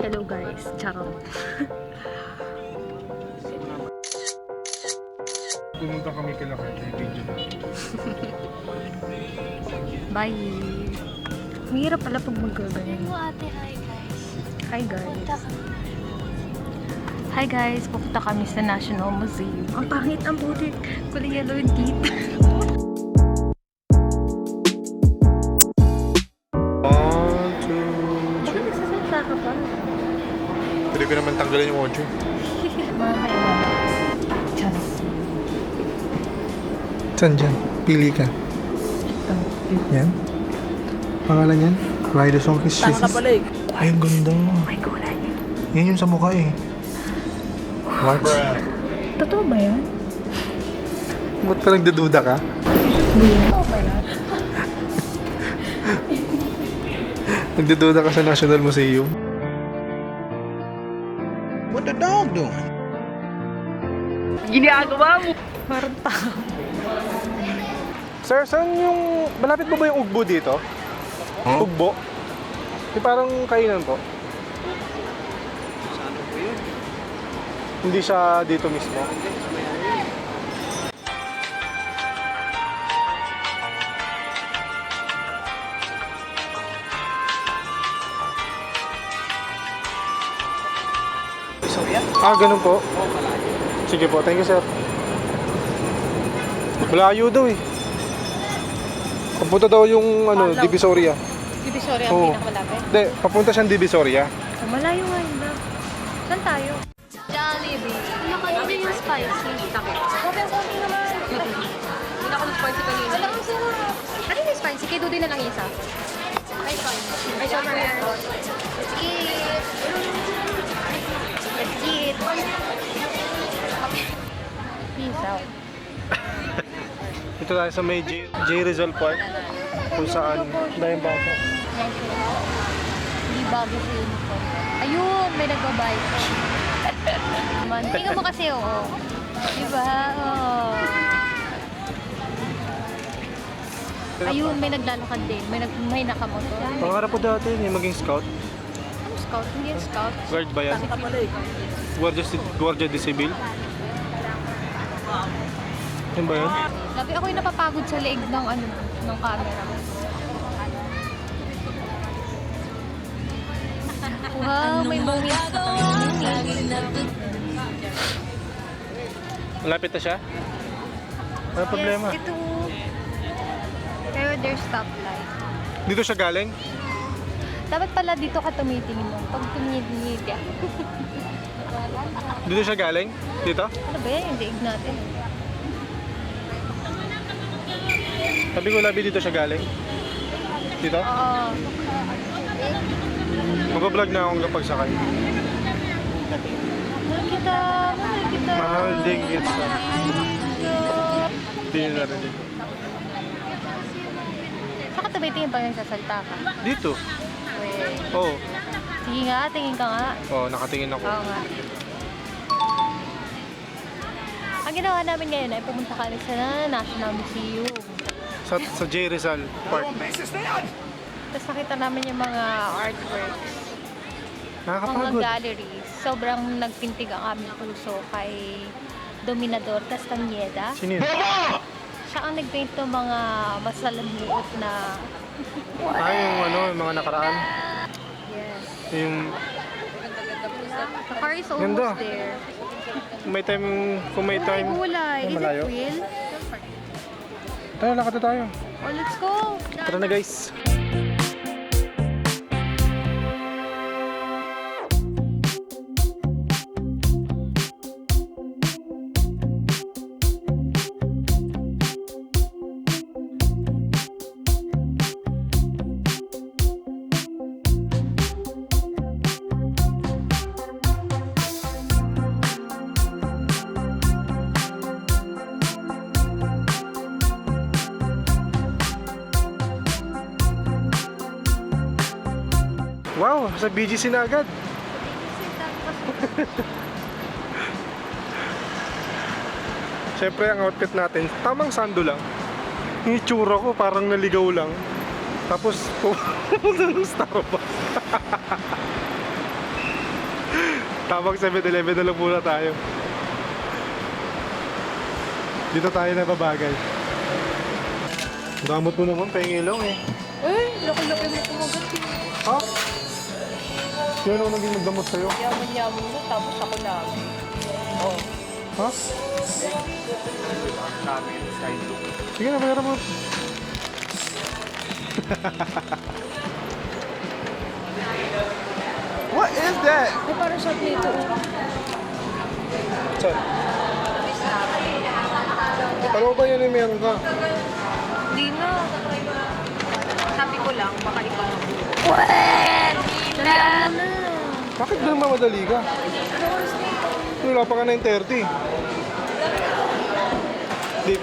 Hello guys, charot. Pumunta kami kila kaya video. Bye. Mahirap pala pag magkaganyan. Hello ate, hi guys. Hi guys. Punta ka. Hi guys, pupunta kami sa National Museum. Ang pangit ang butik. Kulay yellow yung teeth. 1, 2, 3. Nagsasalita ka pa. Pwede ko naman tanggalin yung audio. Mga kaibigan. Charot. Saan dyan? Pili ka. Yan. Pangalan yan? Rhizosonchus species. Ay, ang ganda. May kulay. Yan yung sa mukha eh. What? Totoo ba yan? Ba't ka nagdududa ka? Hindi. Totoo ba yan? Nagdududa ka sa National Museum? What the dog doing? Ginagawa mo! Parang tao. Sir, saan yung... Malapit mo ba yung ugbo dito? Huh? Ugbo? Yung parang kainan po. Saan po yun? Hindi siya dito mismo. Ganun po. Sige po, thank you sir. Malayo daw eh. Papunta daw yung Divisoria. Divisoria ang Oo. pinakamalapit? Hindi, papunta siyang Divisoria. Oh, malayo nga yun ba? Saan tayo? Jollibee. Ano kayo yung spicy? Takit. Konti naman. Hindi na ako spicy kanina. Alam mo sila. Ano yung spicy? Kay Dudy na lang isa. Ay, spicy. Ay, super. Let's eat. Let's eat. Peace out. Ito tayo sa may J. Rizal Park. Kung saan dahil bata. Hindi bago sa uniform. Ayun, may nagbabike. Man, tingnan mo kasi, oo. Diba? Oo. Ayun, may naglalakad din. May nakamotor. Pangarap ko dati yung maging scout. Ano scout? Hindi yung scout. Guard ba yan? Guardia de Civil? Yan ba yan? Labi ako yung napapagod sa leeg ng ng camera. Wow, may moments na kami. Malapit na siya? Ano problema? Yes, ito. Pero there's stoplight. Dito siya galing? Dapat pala dito ka tumitingin mo. Pag tumitingin ka. Dito siya galing? Dito? Ano ba yan? Yung leeg natin. Sabi ko labi dito siya galing. Dito? Oo. Mag-vlog na akong kapag sakay. Mahal kita. Mahal kita. Mahal din kita. Hindi nyo narinig. Saka tumitingin pag nagsasalta ka. Dito? Wait. Oo. Sige nga, tingin ka nga. Oo, nakatingin ako. Oo nga. Ang ginawa namin ngayon ay pumunta kami sa National Museum. Sa J. Rizal Park. Tapos nakita namin yung mga artworks, mga Nakakapagod. galleries. Sobrang nagpintig ang aming puso kay Dominador Castañeda. Sino yun? Siya ang nagpaint ng mga masalamuot na... Yung mga nakaraan. Yes. Yung The car is almost Ganda. there. kung may time. Ay, gulay. Ay, Is malayo. it real? Tara, lakad na tayo. Oh, let's go! Tara na guys. Wow, sa BGC na agad. Siyempre ang outfit natin, tamang sando lang. Yung itsura ko parang naligaw lang. Tapos pupunta ng Starbucks. Tamang 7-Eleven na lang muna tayo. Dito tayo nababagay. Damot mo naman, pahingilong eh. Laki-laki mo kumagat eh. Ha? Sino naman naging magdamot sa'yo? Yaman-yaman mo, tapos ako lang. Oh. Ha? Sige na, bayaran mo. What is that? Ay, parang shot nito. Saan? Ano ba yan yung meron ka? Hindi na. Sabi ko lang, baka ikaw. What? Dala na. Bakit ba mamadali ka? Wala pa ka 9:30. Di.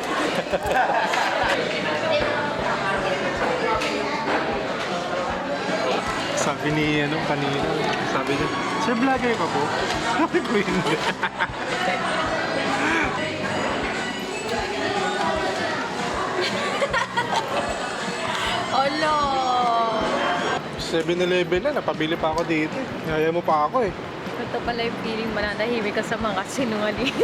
Sabi ni kanina, sabi niya, Sir, vlogger ka po? Sabi ko hindi. Olo! 7-Eleven na, napabili pa ako dito. Kaya mo pa ako eh. Ito pala yung feeling mananahimik ka sa mga sinungaling.